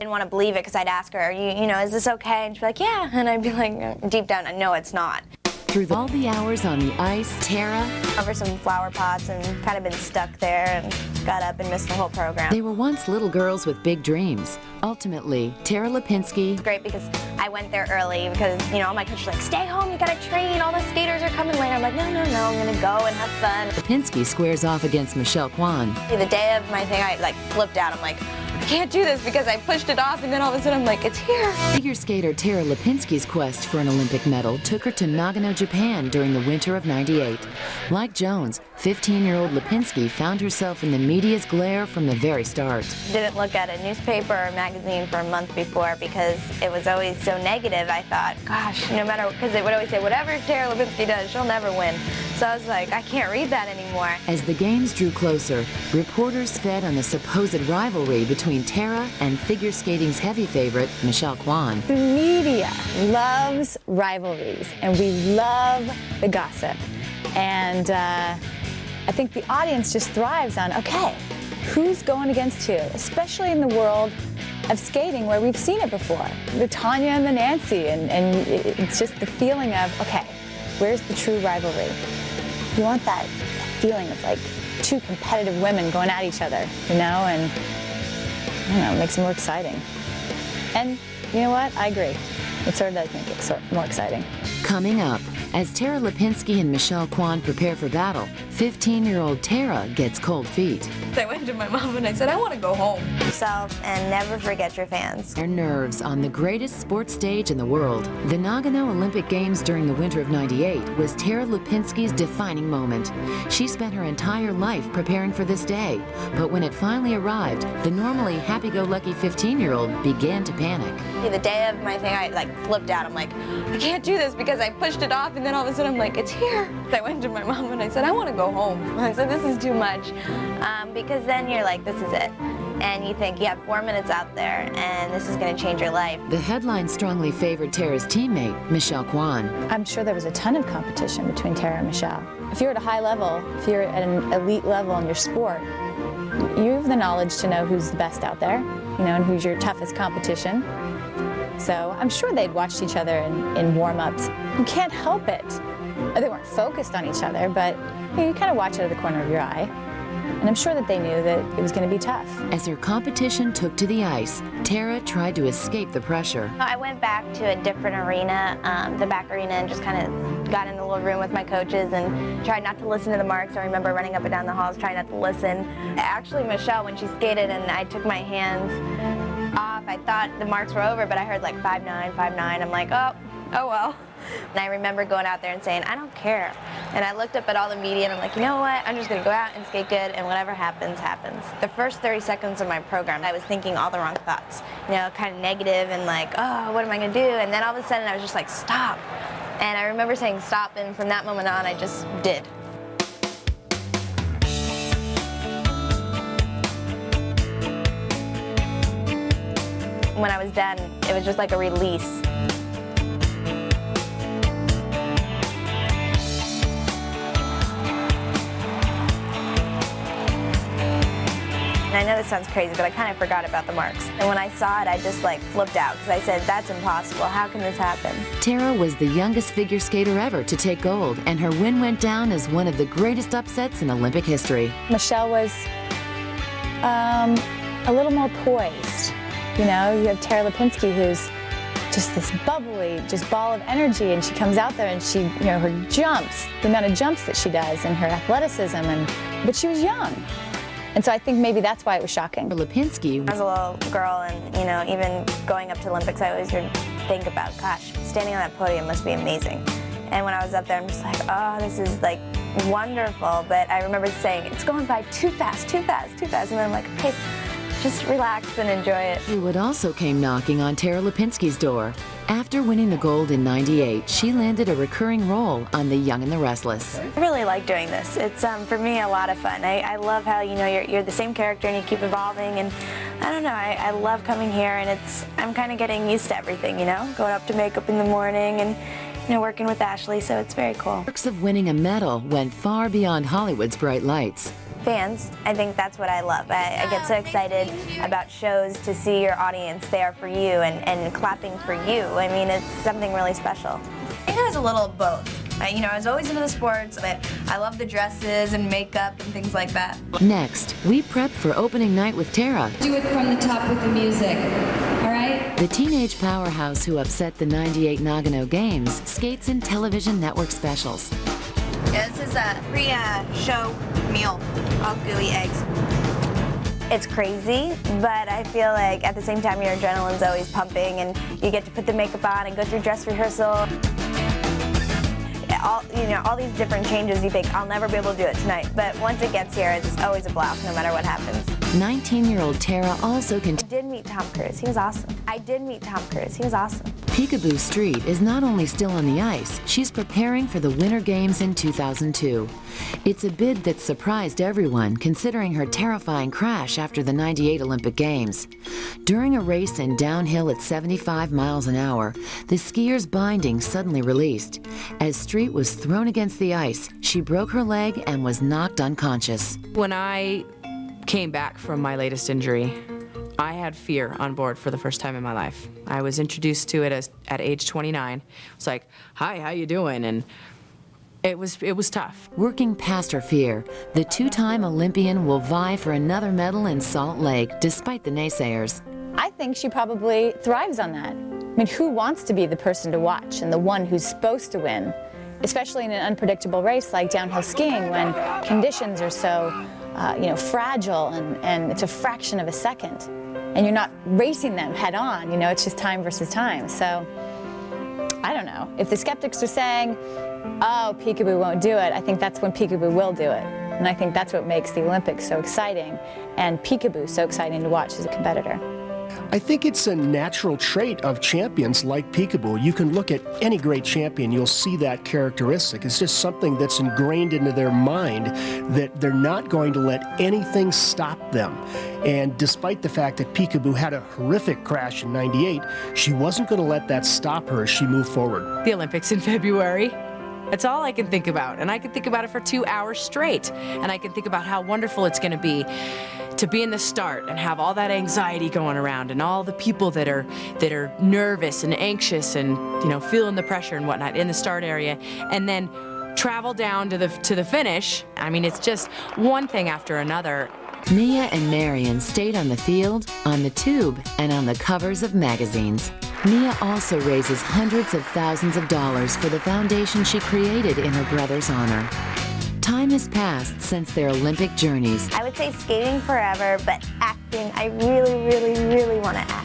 didn't want to believe it because I'd ask her, is this okay? And she'd be like, yeah. And I'd be like, deep down, I know it's not. Through all the hours on the ice, Tara... Over some flower pots and kind of been stuck there and got up and missed the whole program. They were once little girls with big dreams. Ultimately, Tara Lipinski... It's great because I went there early because, all my coaches were like, stay home, you gotta train, all the skaters are coming later. I'm like, no, I'm gonna go and have fun. Lipinski squares off against Michelle Kwan. The day of my thing, I flipped out. I'm like, I can't do this because I pushed it off, and then all of a sudden I'm like, it's here. Figure skater Tara Lipinski's quest for an Olympic medal took her to Nagano, Japan during the winter of '98. Like Jones, 15-year-old Lipinski found herself in the media's glare from the very start. Didn't look at a newspaper or magazine for a month before because it was always so negative. I thought, gosh, no matter, because it would always say, whatever Tara Lipinski does, she'll never win. So I was like, I can't read that anymore. As the games drew closer, reporters fed on the supposed rivalry between Tara and figure skating's heavy favorite, Michelle Kwan. The media loves rivalries, and we love the gossip. And I think the audience just thrives on, okay, who's going against who? Especially in the world of skating where we've seen it before. The Tanya and the Nancy, and it's just the feeling of, okay, where's the true rivalry? You want that feeling of like two competitive women going at each other, and I don't know, it makes it more exciting. And you know what? I agree. It sort of does make it more exciting. Coming up, as Tara Lipinski and Michelle Kwan prepare for battle, 15-year-old Tara gets cold feet. I went to my mom and I said, I want to go home. Yourself and never forget your fans. Their nerves on the greatest sports stage in the world. The Nagano Olympic Games during the winter of '98 was Tara Lipinski's defining moment. She spent her entire life preparing for this day, but when it finally arrived, the normally happy-go-lucky 15-year-old began to panic. The day of my thing, I flipped out. I'm like, I can't do this because I pushed it off, and then all of a sudden I'm like, it's here. I went to my mom and I said, I want to go home. I said, this is too much. Because then you're like, this is it. And you think you have 4 minutes out there and this is going to change your life. The headline strongly favored Tara's teammate, Michelle Kwan. I'm sure there was a ton of competition between Tara and Michelle. If you're at a high level, if you're at an elite level in your sport, you have the knowledge to know who's the best out there, and who's your toughest competition. So I'm sure they'd watched each other in warm-ups. You can't help it. They weren't focused on each other, but you kind of watch out of the corner of your eye. And I'm sure that they knew that it was going to be tough. As her competition took to the ice, Tara tried to escape the pressure. I went back to a different arena, the back arena, and just kind of got in a little room with my coaches and tried not to listen to the marks. I remember running up and down the halls trying not to listen. Actually, Michelle, when she skated and I took my hands off, I thought the marks were over, but I heard like 5'9", 5'9". I'm like, oh well. And I remember going out there and saying, I don't care. And I looked up at all the media and I'm like, you know what? I'm just going to go out and skate good, and whatever happens, happens. The first 30 seconds of my program, I was thinking all the wrong thoughts. Kind of negative and like, oh, what am I going to do? And then all of a sudden I was just like, stop. And I remember saying stop, and from that moment on, I just did. When I was done, it was just like a release. And I know this sounds crazy, but I kind of forgot about the marks. And when I saw it, I just flipped out because I said, that's impossible. How can this happen? Tara was the youngest figure skater ever to take gold, and her win went down as one of the greatest upsets in Olympic history. Michelle was a little more poised. You have Tara Lipinski, who's just this bubbly, just ball of energy, and she comes out there and she, her jumps, the amount of jumps that she does, and her athleticism, but she was young. And so I think maybe that's why it was shocking. Lipinski I was a little girl, and even going up to Olympics, I always would think about, gosh, standing on that podium must be amazing. And when I was up there, I'm just like, oh, this is wonderful. But I remember saying, it's going by too fast, too fast, too fast. And then I'm like, okay, just relax and enjoy it. It also came knocking on Tara Lipinski's door. After winning the gold in '98, she landed a recurring role on The Young and the Restless. I really like doing this. It's, for me, a lot of fun. I love how, you're the same character and you keep evolving, and I don't know, I love coming here, and I'm kind of getting used to everything, going up to makeup in the morning, and, working with Ashley, so it's very cool. Perks of winning a medal went far beyond Hollywood's bright lights. Fans, I think that's what I love. I get so excited about shows to see your audience there for you and clapping for you. I mean, it's something really special. It has a little of both. I was always into the sports, but I love the dresses and makeup and things like that. Next, we prep for opening night with Tara. Do it from the top with the music, all right? The teenage powerhouse who upset the '98 Nagano Games skates in television network specials. Yeah, this is a pre-show meal, all gooey eggs. It's crazy, but I feel like at the same time your adrenaline's always pumping and you get to put the makeup on and go through dress rehearsal. All these different changes, you think, I'll never be able to do it tonight. But once it gets here, it's always a blast, no matter what happens. 19-year-old Tara also can. I did meet Tom Cruise. He was awesome. Peekaboo Street is not only still on the ice, she's preparing for the Winter Games in 2002. It's a bid that surprised everyone, considering her terrifying crash after the '98 Olympic Games. During a race in downhill at 75 miles an hour, the skier's binding suddenly released. As Street was thrown against the ice, she broke her leg and was knocked unconscious. When I came back from my latest injury, I had fear on board for the first time in my life. I was introduced to it at age 29. It's like, hi, how you doing? And it was tough. Working past her fear, the two-time Olympian will vie for another medal in Salt Lake, despite the naysayers. I think she probably thrives on that. I mean, who wants to be the person to watch and the one who's supposed to win? Especially in an unpredictable race like downhill skiing when conditions are so fragile and it's a fraction of a second. And you're not racing them head on, it's just time versus time. So, I don't know. If the skeptics are saying, oh, Peekaboo won't do it, I think that's when Peekaboo will do it. And I think that's what makes the Olympics so exciting and Peekaboo so exciting to watch as a competitor. I think it's a natural trait of champions like Peekaboo. You can look at any great champion, you'll see that characteristic. It's just something that's ingrained into their mind that they're not going to let anything stop them. And despite the fact that Peekaboo had a horrific crash in '98, she wasn't going to let that stop her as she moved forward. The Olympics in February. That's all I can think about. And I can think about it for 2 hours straight. And I can think about how wonderful it's going to be in the start and have all that anxiety going around and all the people that are nervous and anxious and feeling the pressure and whatnot in the start area, and then travel down to the finish. I mean, it's just one thing after another. Mia and Marion stayed on the field, on the tube, and on the covers of magazines. Mia also raises hundreds of thousands of dollars for the foundation she created in her brother's honor. Time has passed since their Olympic journeys. I would say skating forever, but acting, I really, really, really want to act.